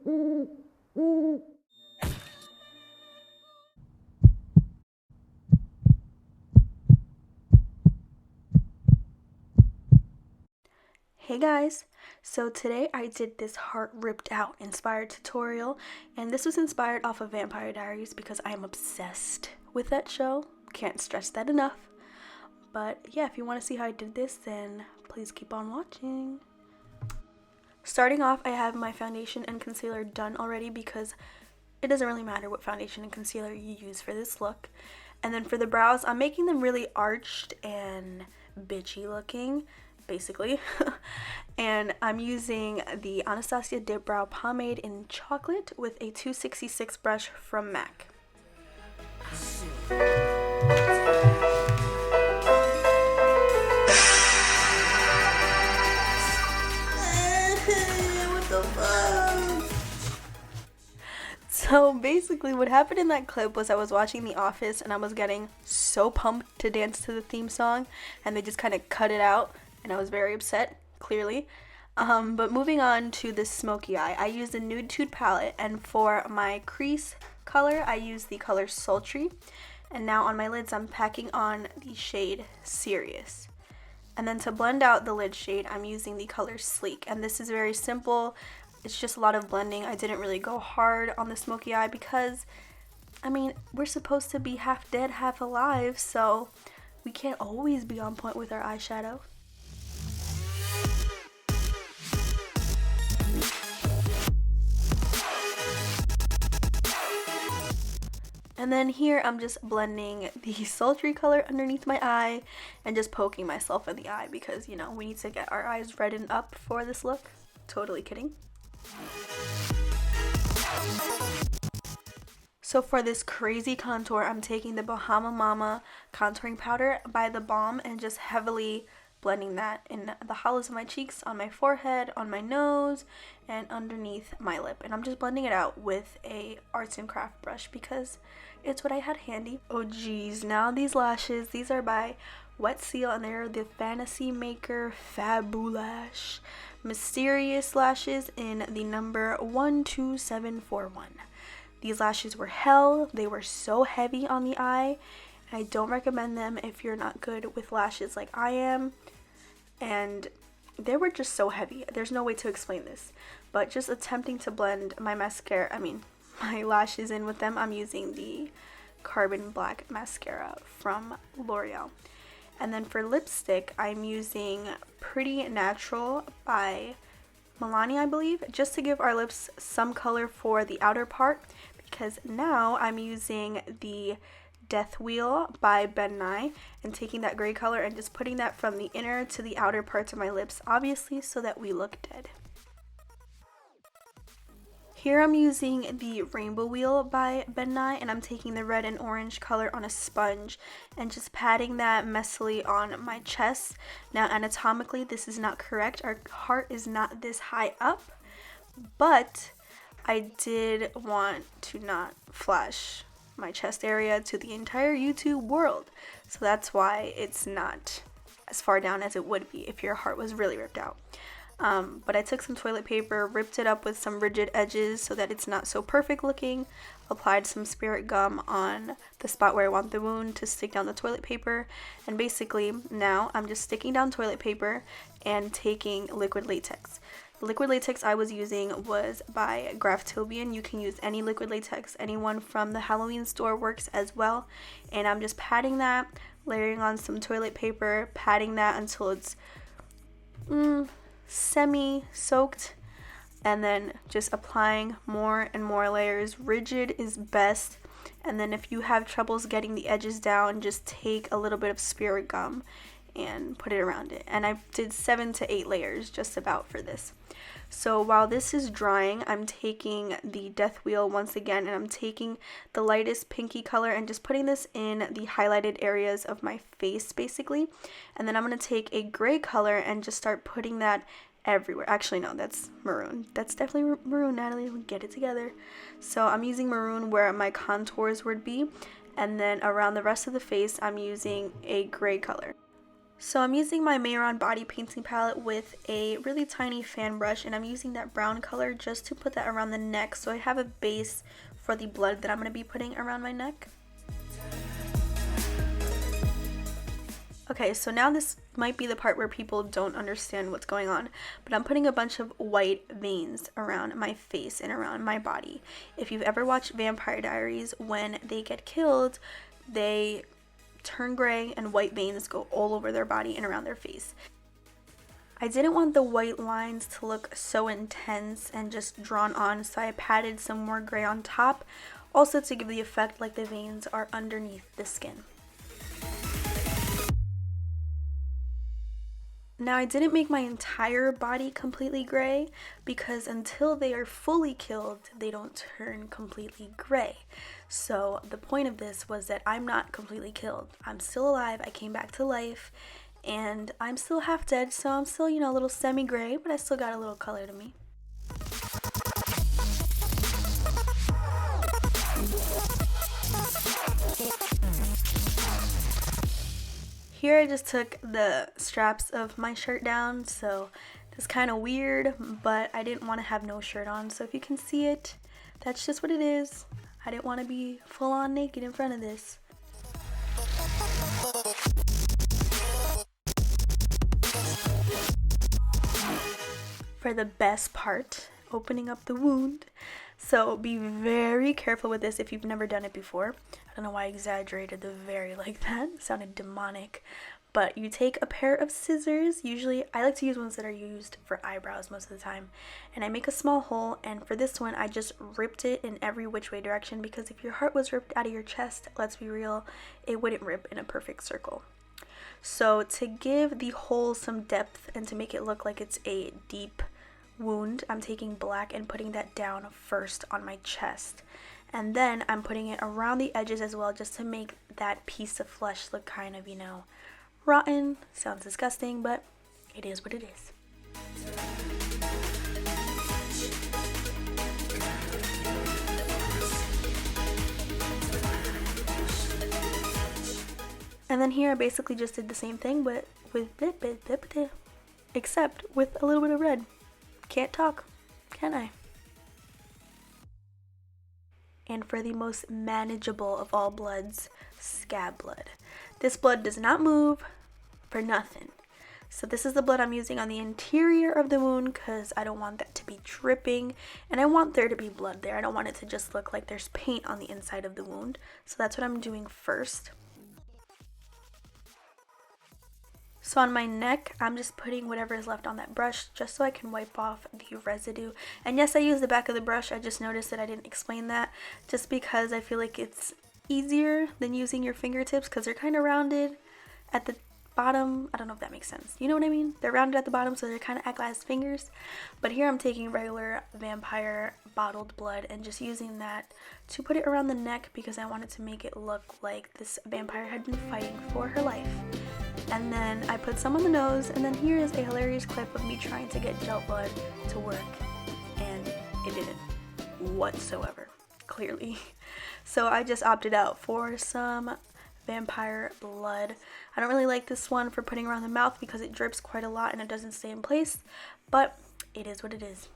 Hey guys, so today I did this heart ripped out inspired tutorial, and this was inspired off of Vampire Diaries because I am obsessed with that show. Can't stress that enough. But yeah, if you want to see how I did this, then please keep on watching. Starting off, I have my foundation and concealer done already because it doesn't really matter what foundation and concealer you use for this look. And then for the brows, I'm making them really arched and bitchy looking, basically. And I'm using the Anastasia Dip Brow Pomade in chocolate with a 266 brush from MAC. So basically what happened in that clip was I was watching The Office and I was getting so pumped to dance to the theme song, and they just kind of cut it out and I was very upset, clearly. But moving on to this smoky eye, I used a Nude Tude palette, and for my crease color I used the color Sultry, and now on my lids I'm packing on the shade Serious. And then to blend out the lid shade, I'm using the color Sleek, and this is very simple. It's just a lot of blending. I didn't really go hard on the smoky eye because, I mean, we're supposed to be half dead, half alive, so we can't always be on point with our eyeshadow. And then here I'm just blending the sultry color underneath my eye and just poking myself in the eye because, you know, we need to get our eyes reddened up for this look. Totally kidding. So for this crazy contour, I'm taking the Bahama Mama contouring powder by The Balm and just heavily blending that in the hollows of my cheeks, on my forehead, on my nose, and underneath my lip. And I'm just blending it out with a arts and craft brush because it's what I had handy. Oh geez, now these lashes, these are by Wet Seal, and they're the Fantasy Maker Fabulash Mysterious Lashes in the number 12741. These lashes were hell. They were so heavy on the eye. I don't recommend them if you're not good with lashes like I am. And they were just so heavy. There's no way to explain this. But just attempting to blend my my lashes in with them, I'm using the Carbon Black mascara from L'Oreal. And then for lipstick, I'm using Pretty Natural by Milani, I believe, just to give our lips some color for the outer part, because now I'm using the Death Wheel by Ben Nye and taking that gray color and just putting that from the inner to the outer parts of my lips, obviously so that we look dead. Here I'm using the Rainbow Wheel by Ben Nye, and I'm taking the red and orange color on a sponge and just patting that messily on my chest. Now anatomically this is not correct, our heart is not this high up, but I did want to not flash my chest area to the entire YouTube world, so that's why it's not as far down as it would be if your heart was really ripped out. But I took some toilet paper, ripped it up with some rigid edges so that it's not so perfect looking, applied some spirit gum on the spot where I want the wound to stick down the toilet paper, and basically now I'm just sticking down toilet paper and taking liquid latex. The liquid latex I was using was by Graftobian. You can use any liquid latex, anyone from the Halloween store works as well. And I'm just patting that, layering on some toilet paper, patting that until it's semi-soaked, and then just applying more and more layers. Rigid is best, and then if you have troubles getting the edges down, just take a little bit of spirit gum and put it around it. And I did 7 to 8 layers just about for this. So while this is drying, I'm taking the Death Wheel once again, and I'm taking the lightest pinky color and just putting this in the highlighted areas of my face basically. And then I'm going to take a gray color and just start putting that everywhere. Actually no, that's maroon. That's definitely maroon, Natalie. Get it together. So I'm using maroon where my contours would be, and then around the rest of the face I'm using a gray color. So I'm using my Mayron body painting palette with a really tiny fan brush, and I'm using that brown color just to put that around the neck so I have a base for the blood that I'm going to be putting around my neck. Okay, so now this might be the part where people don't understand what's going on, but I'm putting a bunch of white veins around my face and around my body. If you've ever watched Vampire Diaries, when they get killed, they turn gray and white veins go all over their body and around their face. I didn't want the white lines to look so intense and just drawn on, so I patted some more gray on top, also to give the effect like the veins are underneath the skin. Now I didn't make my entire body completely gray because until they are fully killed, they don't turn completely gray. So the point of this was that I'm not completely killed. I'm still alive, I came back to life, and I'm still half dead, so I'm still, a little semi-gray, but I still got a little color to me. Here I just took the straps of my shirt down, so it's kind of weird, but I didn't want to have no shirt on, so if you can see it, that's just what it is. I didn't want to be full on naked in front of this. For the best part, opening up the wound. So be very careful with this if you've never done it before. I don't know why I exaggerated the very like that. It sounded demonic. But you take a pair of scissors. Usually I like to use ones that are used for eyebrows most of the time. And I make a small hole, and for this one I just ripped it in every which way direction, because if your heart was ripped out of your chest, let's be real, it wouldn't rip in a perfect circle. So to give the hole some depth and to make it look like it's a deep wound, I'm taking black and putting that down first on my chest, and then I'm putting it around the edges as well, just to make that piece of flesh look kind of, rotten. Sounds disgusting, but it is what it is. And then here I basically just did the same thing, but with except with a little bit of red. Can't talk, can I? And for the most manageable of all bloods, scab blood. This blood does not move for nothing. So this is the blood I'm using on the interior of the wound because I don't want that to be dripping, and I want there to be blood there. I don't want it to just look like there's paint on the inside of the wound. So that's what I'm doing first. So on my neck, I'm just putting whatever is left on that brush just so I can wipe off the residue. And yes, I use the back of the brush. I just noticed that I didn't explain that, just because I feel like it's easier than using your fingertips because they're kind of rounded at the bottom. I don't know if that makes sense. You know what I mean? They're rounded at the bottom, so they kind of act as fingers. But here I'm taking regular vampire bottled blood and just using that to put it around the neck because I wanted to make it look like this vampire had been fighting for her life. And then I put some on the nose, and then here is a hilarious clip of me trying to get gel blood to work, and it didn't whatsoever, clearly. So I just opted out for some vampire blood. I don't really like this one for putting around the mouth because it drips quite a lot and it doesn't stay in place, but it is what it is.